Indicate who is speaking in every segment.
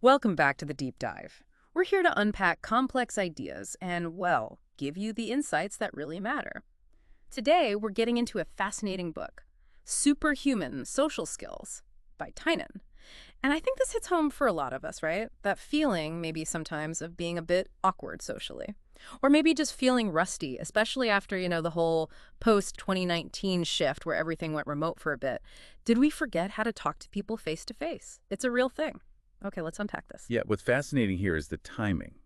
Speaker 1: Welcome back to the deep dive. We're here to unpack complex ideas and, well, give you the insights that really matter. Today, we're getting into a fascinating book, Superhuman Social Skills by Tynan. And I think this hits home for a lot of us, right? That feeling, maybe sometimes, of being a bit awkward socially. Or maybe just feeling rusty, especially after, the whole post-2019 shift where everything went remote for a bit. Did we forget how to talk to people face to face? It's a real thing. Okay, let's unpack this.
Speaker 2: Yeah, what's fascinating here is the timing.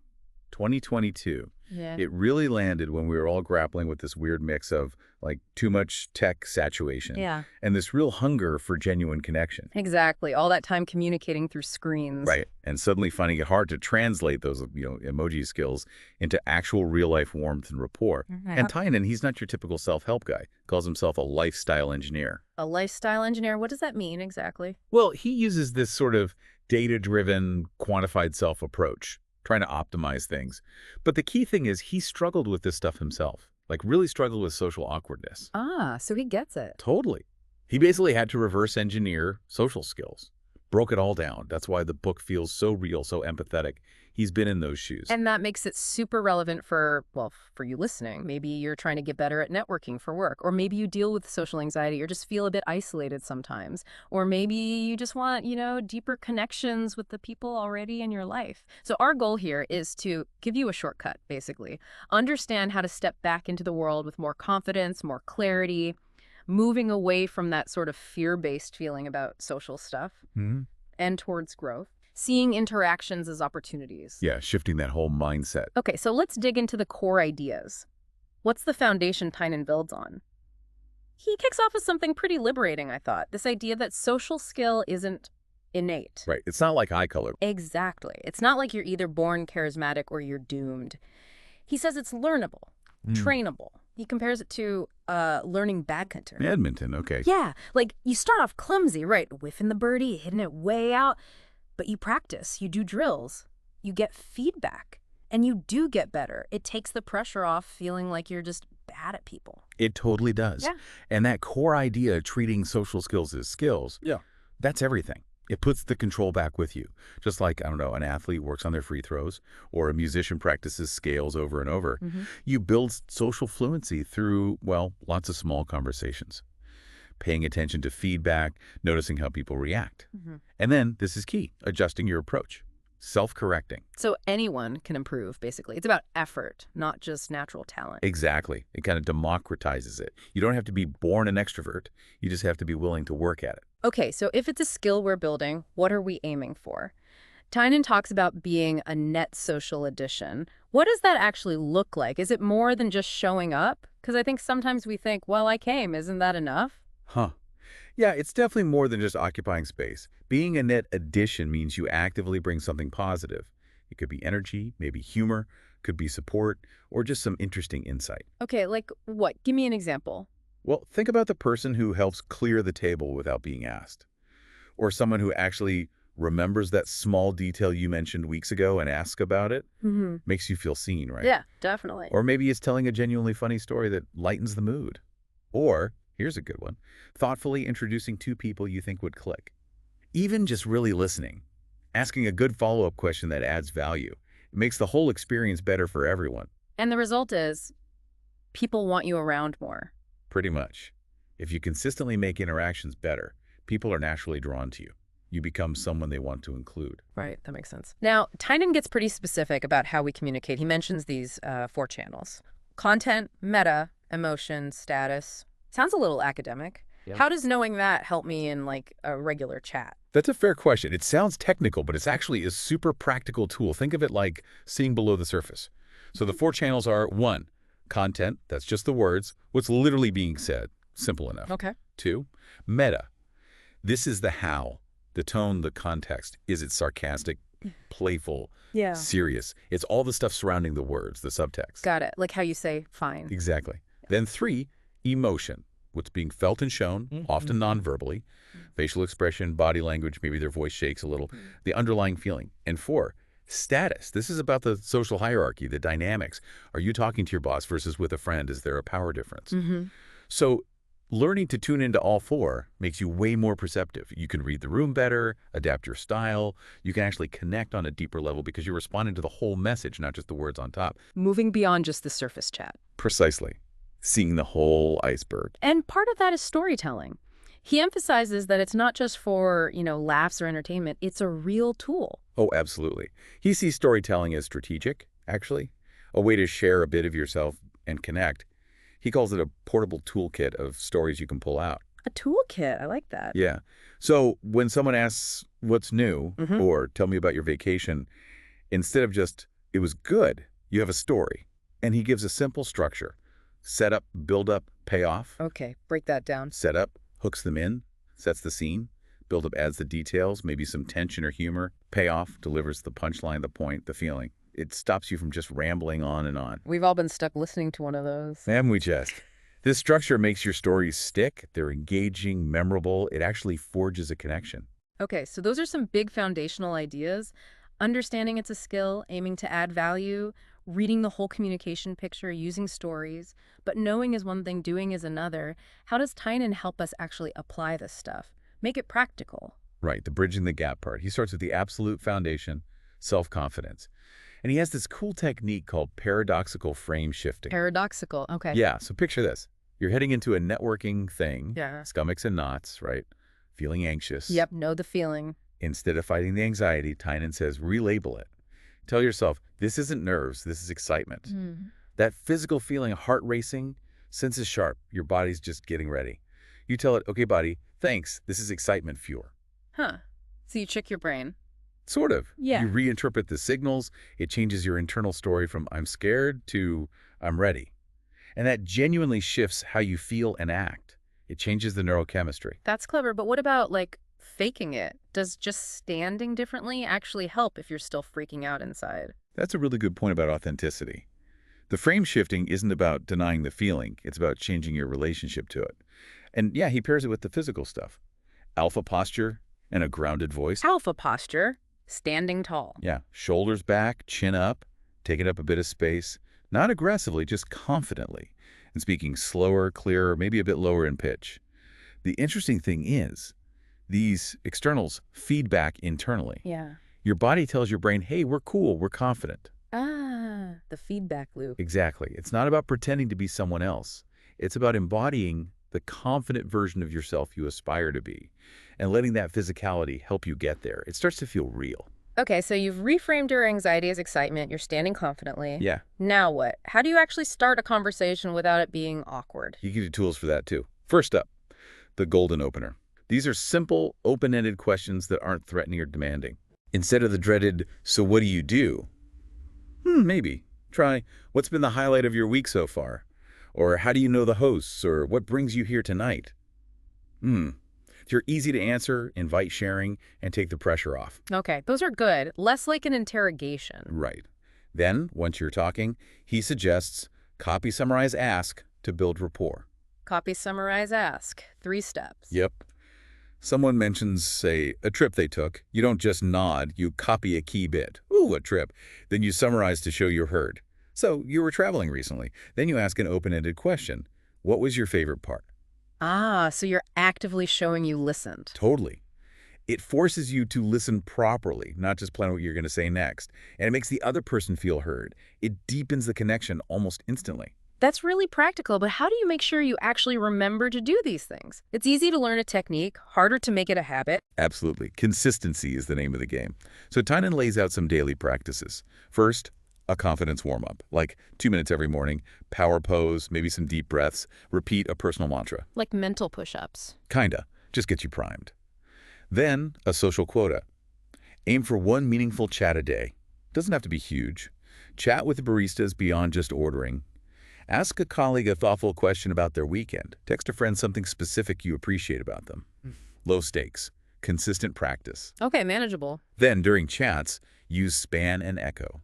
Speaker 2: 2022.
Speaker 1: Yeah.
Speaker 2: It really landed when we were all grappling with this weird mix of like too much tech saturation
Speaker 1: Yeah.
Speaker 2: and this real hunger for genuine connection.
Speaker 1: Exactly. All that time communicating through screens.
Speaker 2: Right. And suddenly finding it hard to translate those, emoji skills into actual real life warmth and rapport. And Tynan, he's not your typical self-help guy. Calls himself a lifestyle engineer.
Speaker 1: A lifestyle engineer, what does that mean exactly?
Speaker 2: Well, he uses this sort of data-driven, quantified self approach, trying to optimize things. But the key thing is he struggled with this stuff himself, like really struggled with social awkwardness.
Speaker 1: Ah, so he gets it.
Speaker 2: Totally. He basically had to reverse engineer social skills, broke it all down. That's why the book feels so real, so empathetic. He's been in those shoes.
Speaker 1: And that makes it super relevant for, well, for you listening. Maybe you're trying to get better at networking for work, or maybe you deal with social anxiety or just feel a bit isolated sometimes. Or maybe you just want, deeper connections with the people already in your life. So our goal here is to give you a shortcut, basically. Understand how to step back into the world with more confidence, more clarity, moving away from that sort of fear-based feeling about social stuff and towards growth. Seeing interactions as opportunities.
Speaker 2: Yeah, shifting that whole mindset.
Speaker 1: Okay, so let's dig into the core ideas. What's the foundation Tynan builds on? He kicks off with something pretty liberating, I thought. This idea that social skill isn't innate.
Speaker 2: Right. It's not like eye color.
Speaker 1: Exactly. It's not like you're either born charismatic or you're doomed. He says it's learnable, trainable. He compares it to learning badminton.
Speaker 2: Badminton, okay.
Speaker 1: Yeah, like you start off clumsy, right? Whiffing the birdie, hitting it way out. But you practice, you do drills, you get feedback, and you do get better. It takes the pressure off feeling like you're just bad at people.
Speaker 2: It totally does.
Speaker 1: Yeah.
Speaker 2: And that core idea of treating social skills as skills, that's everything. It puts the control back with you. Just like, an athlete works on their free throws or a musician practices scales over and over. You build social fluency through, lots of small conversations. Paying attention to feedback, noticing how people react. And then, this is key, adjusting your approach, self-correcting.
Speaker 1: So anyone can improve, basically. It's about effort, not just natural talent.
Speaker 2: Exactly. It kind of democratizes it. You don't have to be born an extrovert. You just have to be willing to work at it.
Speaker 1: Okay, so if it's a skill we're building, what are we aiming for? Tynan talks about being a net social addition. What does that actually look like? Is it more than just showing up? Because I think sometimes we think, well, I came, isn't that enough?
Speaker 2: Yeah, it's definitely more than just occupying space. Being a net addition means you actively bring something positive. It could be energy, maybe humor, could be support, or just some interesting insight.
Speaker 1: Okay, like what? Give me an example.
Speaker 2: Well, think about the person who helps clear the table without being asked. Or someone who actually remembers that small detail you mentioned weeks ago and asks about it. Makes you feel seen, right?
Speaker 1: Yeah, definitely.
Speaker 2: Or maybe it's telling a genuinely funny story that lightens the mood. Or, here's a good one, thoughtfully introducing two people you think would click. Even just really listening, asking a good follow-up question that adds value. It makes the whole experience better for everyone.
Speaker 1: And the result is people want you around more.
Speaker 2: Pretty much. If you consistently make interactions better, people are naturally drawn to you. You become someone they want to include.
Speaker 1: Right, that makes sense. Now, Tynan gets pretty specific about how we communicate. He mentions these 4 channels. Content, meta, emotion, status. Sounds a little academic.
Speaker 3: Yep.
Speaker 1: How does knowing that help me in like a regular chat?
Speaker 2: That's a fair question. It sounds technical, but it's actually a super practical tool. Think of it like seeing below the surface. So the 4 channels are 1, content, that's just the words, what's literally being said, simple enough.
Speaker 1: Okay.
Speaker 2: 2, meta. This is the how, the tone, the context. Is it sarcastic, playful,
Speaker 1: Yeah.
Speaker 2: serious? It's all the stuff surrounding the words, the subtext.
Speaker 1: Got it. Like how you say fine.
Speaker 2: Exactly. Then 3, emotion. What's being felt and shown, often non-verbally. Facial expression, body language, maybe their voice shakes a little. The underlying feeling. And 4, status. This is about the social hierarchy, the dynamics. Are you talking to your boss versus with a friend? Is there a power difference? So Learning to tune into all four makes you way more perceptive. You can read the room better, adapt your style. You can actually connect on a deeper level because you're responding to the whole message, not just the words on top.
Speaker 1: Moving beyond just the surface chat.
Speaker 2: Precisely. Seeing the whole iceberg.
Speaker 1: And part of that is storytelling. He emphasizes that it's not just for, laughs or entertainment. It's a real tool.
Speaker 2: Oh, absolutely. He sees storytelling as strategic, actually, a way to share a bit of yourself and connect. He calls it a portable toolkit of stories you can pull out.
Speaker 1: A toolkit. I like that.
Speaker 2: Yeah. So when someone asks, what's new,
Speaker 1: Mm-hmm.
Speaker 2: or tell me about your vacation, instead of just, it was good, you have a story. And he gives a simple structure. Set up, build up, pay off.
Speaker 1: Okay, break that down.
Speaker 2: Set up, hooks them in, sets the scene. Build up adds the details, maybe some tension or humor. Pay off delivers the punchline, the point, the feeling. It stops you from just rambling on and on.
Speaker 1: We've all been stuck listening to one of those.
Speaker 2: Haven't we just? This structure makes your stories stick. They're engaging, memorable. It actually forges a connection.
Speaker 1: Okay, so those are some big foundational ideas. Understanding it's a skill, aiming to add value, reading the whole communication picture, using stories. But knowing is one thing, doing is another. How does Tynan help us actually apply this stuff? Make it practical.
Speaker 2: Right, the bridging the gap part. He starts with the absolute foundation, self-confidence. And he has this cool technique called paradoxical frame shifting.
Speaker 1: Paradoxical, okay.
Speaker 2: Yeah, so picture this. You're heading into a networking thing,
Speaker 1: Yeah.
Speaker 2: stomachs and knots, right? Feeling anxious.
Speaker 1: Yep, know the feeling.
Speaker 2: Instead of fighting the anxiety, Tynan says, relabel it. Tell yourself, this isn't nerves, this is excitement. That physical feeling, heart racing, senses sharp, your body's just getting ready. You tell it, okay, body, thanks, this is excitement fuel.
Speaker 1: Huh. So you trick your brain.
Speaker 2: Sort of.
Speaker 1: Yeah.
Speaker 2: You reinterpret the signals. It changes your internal story from I'm scared to I'm ready. And that genuinely shifts how you feel and act. It changes the neurochemistry.
Speaker 1: That's clever, but what about, faking it? Does just standing differently actually help if you're still freaking out inside?
Speaker 2: That's a really good point about authenticity. The frame shifting isn't about denying the feeling. It's about changing your relationship to it. And yeah, he pairs it with the physical stuff. Alpha posture and a grounded voice.
Speaker 1: Alpha posture, standing tall.
Speaker 2: Yeah, shoulders back, chin up, taking up a bit of space. Not aggressively, just confidently. And speaking slower, clearer, maybe a bit lower in pitch. The interesting thing is, these externals feedback internally.
Speaker 1: Yeah.
Speaker 2: Your body tells your brain, hey, we're cool, we're confident.
Speaker 1: Ah, the feedback loop.
Speaker 2: Exactly. It's not about pretending to be someone else. It's about embodying the confident version of yourself you aspire to be and letting that physicality help you get there. It starts to feel real.
Speaker 1: Okay, so you've reframed your anxiety as excitement. You're standing confidently.
Speaker 2: Yeah.
Speaker 1: Now what? How do you actually start a conversation without it being awkward?
Speaker 2: You can do tools for that too. First up, the golden opener. These are simple, open-ended questions that aren't threatening or demanding. Instead of the dreaded, so what do you do? Maybe. Try, what's been the highlight of your week so far? Or how do you know the hosts? Or what brings you here tonight? They're easy to answer, invite sharing, and take the pressure off.
Speaker 1: Okay, those are good. Less like an interrogation.
Speaker 2: Right. Then, once you're talking, he suggests copy, summarize, ask to build rapport.
Speaker 1: Copy, summarize, ask. 3 steps.
Speaker 2: Yep. Someone mentions, say, a trip they took. You don't just nod, you copy a key bit. Ooh, a trip. Then you summarize to show you heard. So, you were traveling recently. Then you ask an open-ended question. What was your favorite part?
Speaker 1: Ah, so you're actively showing you listened.
Speaker 2: Totally. It forces you to listen properly, not just plan what you're going to say next. And it makes the other person feel heard. It deepens the connection almost instantly.
Speaker 1: That's really practical, but how do you make sure you actually remember to do these things? It's easy to learn a technique, harder to make it a habit.
Speaker 2: Absolutely. Consistency is the name of the game. So Tynan lays out some daily practices. First, a confidence warm-up, like 2 minutes every morning, power pose, maybe some deep breaths, repeat a personal mantra.
Speaker 1: Like mental push-ups.
Speaker 2: Kinda. Just gets you primed. Then, a social quota. Aim for 1 meaningful chat a day. Doesn't have to be huge. Chat with the baristas beyond just ordering. Ask a colleague a thoughtful question about their weekend. Text a friend something specific you appreciate about them. Low stakes. Consistent practice.
Speaker 1: Okay, manageable.
Speaker 2: Then, during chats, use span and echo.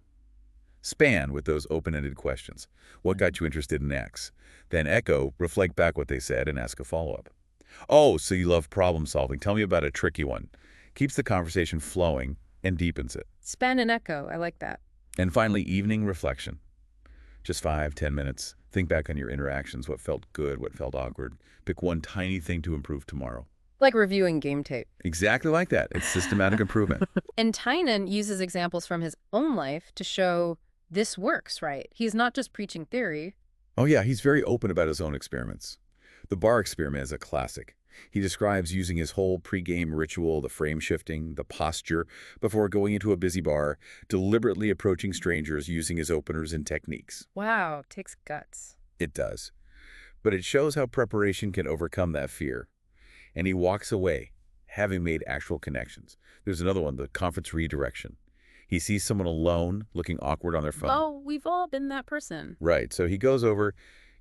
Speaker 2: Span with those open-ended questions. What got you interested in X? Then echo, reflect back what they said and ask a follow-up. Oh, so you love problem solving. Tell me about a tricky one. Keeps the conversation flowing and deepens it.
Speaker 1: Span and echo. I like that.
Speaker 2: And finally, evening reflection. Just 5, 10 minutes. Think back on your interactions, what felt good, what felt awkward. Pick one tiny thing to improve tomorrow.
Speaker 1: Like reviewing game tape.
Speaker 2: Exactly like that. It's systematic improvement.
Speaker 1: And Tynan uses examples from his own life to show this works, right? He's not just preaching theory.
Speaker 2: Oh yeah, he's very open about his own experiments. The bar experiment is a classic. He describes using his whole pregame ritual, the frame shifting, the posture, before going into a busy bar, deliberately approaching strangers using his openers and techniques.
Speaker 1: Wow, takes guts.
Speaker 2: It does. But it shows how preparation can overcome that fear. And he walks away, having made actual connections. There's another one, the conference redirection. He sees someone alone, looking awkward on their phone.
Speaker 1: Oh, we've all been that person.
Speaker 2: Right, so he goes over,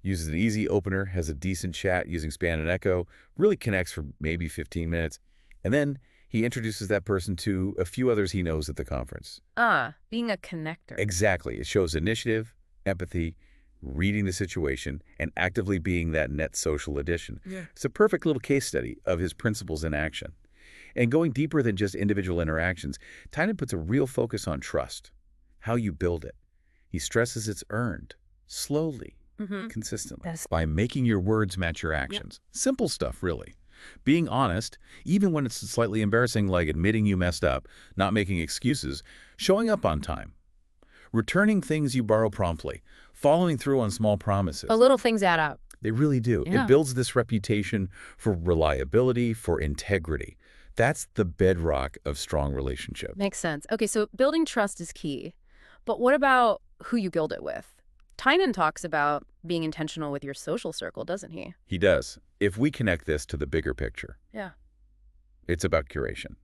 Speaker 2: uses an easy opener, has a decent chat using span and echo, really connects for maybe 15 minutes, and then he introduces that person to a few others he knows at the conference.
Speaker 1: Ah, being a connector.
Speaker 2: Exactly. It shows initiative, empathy, reading the situation, and actively being that net social addition.
Speaker 1: Yeah.
Speaker 2: It's a perfect little case study of his principles in action. And going deeper than just individual interactions, Tynan puts a real focus on trust, how you build it. He stresses it's earned, slowly, consistently, by making your words match your actions. Yep. Simple stuff, really. Being honest, even when it's slightly embarrassing, like admitting you messed up, not making excuses, showing up on time, returning things you borrow promptly, following through on small promises.
Speaker 1: The little things add up.
Speaker 2: They really do.
Speaker 1: Yeah.
Speaker 2: It builds this reputation for reliability, for integrity. That's the bedrock of strong relationship.
Speaker 1: Makes sense. Okay, so building trust is key. But what about who you build it with? Tynan talks about being intentional with your social circle, doesn't he?
Speaker 2: He does. If we connect this to the bigger picture,
Speaker 1: Yeah.
Speaker 2: it's about curation.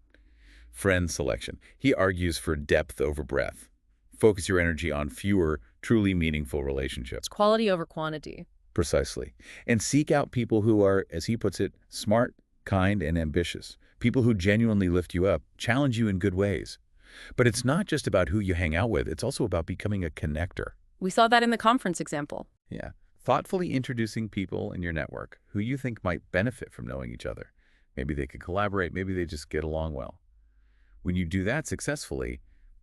Speaker 2: Friend selection. He argues for depth over breadth. Focus your energy on fewer, truly meaningful relationships.
Speaker 1: It's quality over quantity.
Speaker 2: Precisely. And seek out people who are, as he puts it, smart, kind, and ambitious. People who genuinely lift you up, challenge you in good ways. But it's not just about who you hang out with. It's also about becoming a connector.
Speaker 1: We saw that in the conference example.
Speaker 2: Yeah. Thoughtfully introducing people in your network who you think might benefit from knowing each other. Maybe they could collaborate. Maybe they just get along well. When you do that successfully,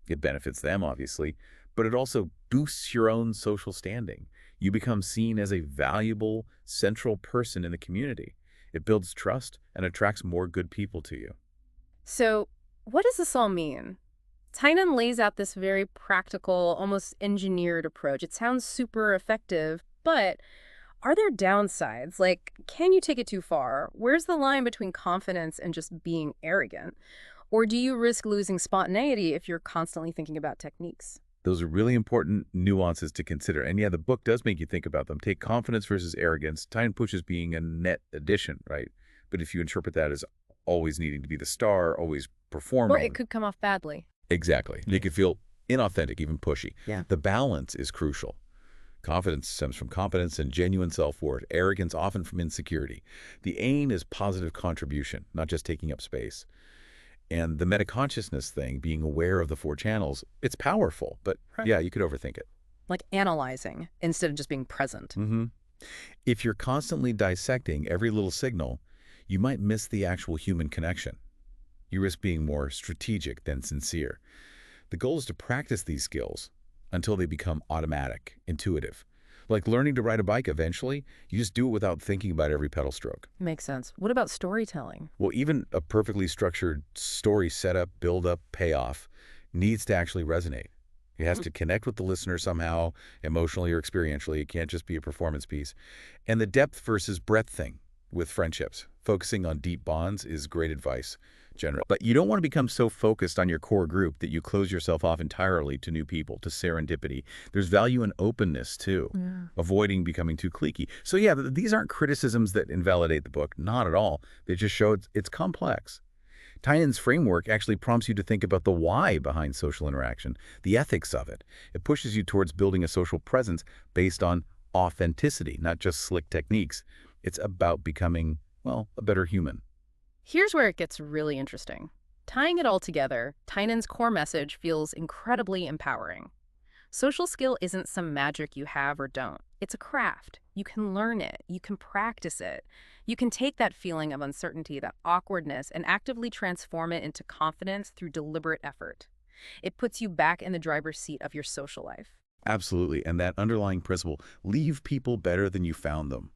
Speaker 2: it benefits them, obviously, but it also boosts your own social standing. You become seen as a valuable, central person in the community. It builds trust and attracts more good people to you.
Speaker 1: So what does this all mean? Tynan lays out this very practical, almost engineered approach. It sounds super effective, but are there downsides? Like, can you take it too far? Where's the line between confidence and just being arrogant? Or do you risk losing spontaneity if you're constantly thinking about techniques?
Speaker 2: Those are really important nuances to consider. And yeah, the book does make you think about them. Take confidence versus arrogance. Tynan pushes being a net addition, right? But if you interpret that as always needing to be the star, always performing.
Speaker 1: Or it could come off badly.
Speaker 2: Exactly. You could feel inauthentic, even pushy.
Speaker 1: Yeah.
Speaker 2: The balance is crucial. Confidence stems from competence and genuine self-worth. Arrogance often from insecurity. The aim is positive contribution, not just taking up space. And the metaconsciousness thing, being aware of the 4 channels, it's powerful, but yeah, you could overthink it.
Speaker 1: Like analyzing instead of just being present.
Speaker 2: If you're constantly dissecting every little signal, you might miss the actual human connection. You risk being more strategic than sincere. The goal is to practice these skills until they become automatic, intuitive. Like learning to ride a bike eventually, you just do it without thinking about every pedal stroke.
Speaker 1: Makes sense. What about storytelling?
Speaker 2: Well, even a perfectly structured story setup, build-up, payoff needs to actually resonate. It has to connect with the listener somehow, emotionally or experientially. It can't just be a performance piece. And the depth versus breadth thing with friendships. Focusing on deep bonds is great advice, generally. But you don't want to become so focused on your core group that you close yourself off entirely to new people, to serendipity. There's value in openness, too, avoiding becoming too cliquey. So yeah, these aren't criticisms that invalidate the book. Not at all. They just show it's complex. Tynan's framework actually prompts you to think about the why behind social interaction, the ethics of it. It pushes you towards building a social presence based on authenticity, not just slick techniques. It's about becoming, well, a better human.
Speaker 1: Here's where it gets really interesting. Tying it all together, Tynan's core message feels incredibly empowering. Social skill isn't some magic you have or don't. It's a craft. You can learn it. You can practice it. You can take that feeling of uncertainty, that awkwardness, and actively transform it into confidence through deliberate effort. It puts you back in the driver's seat of your social life.
Speaker 2: Absolutely. And that underlying principle, leave people better than you found them.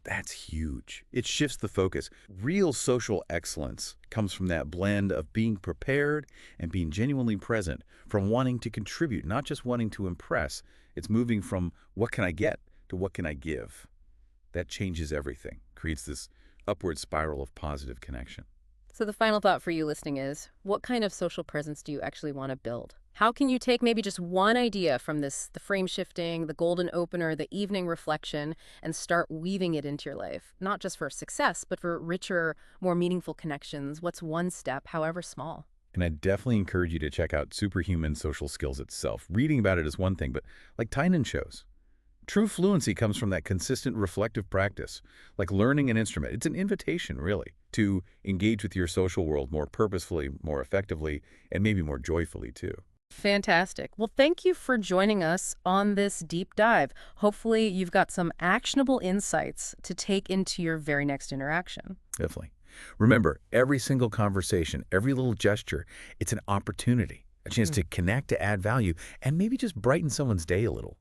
Speaker 2: That's huge. It shifts the focus. Real social excellence comes from that blend of being prepared and being genuinely present, from wanting to contribute, not just wanting to impress. It's moving from what can I get to what can I give. That changes everything, creates this upward spiral of positive connection.
Speaker 1: So the final thought for you listening is, what kind of social presence do you actually want to build? How can you take maybe just one idea from this, the frame shifting, the golden opener, the evening reflection, and start weaving it into your life? Not just for success, but for richer, more meaningful connections. What's one step, however small?
Speaker 2: And I definitely encourage you to check out Superhuman Social Skills itself. Reading about it is one thing, but like Tynan shows, true fluency comes from that consistent reflective practice, like learning an instrument. It's an invitation, really, to engage with your social world more purposefully, more effectively, and maybe more joyfully, too.
Speaker 1: Fantastic. Well, thank you for joining us on this deep dive. Hopefully, you've got some actionable insights to take into your very next interaction.
Speaker 2: Definitely. Remember, every single conversation, every little gesture, it's an opportunity, a chance to connect, to add value, and maybe just brighten someone's day a little.